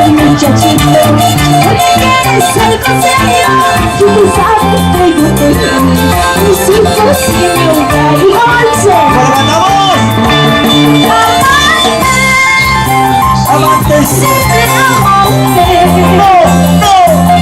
muchachito, porque quieres algo serio, y tú sabes que yo te quiero. Mis hijos y mi hogar y once. ¡Amantes! Siempre amante. ¡No! ¡No!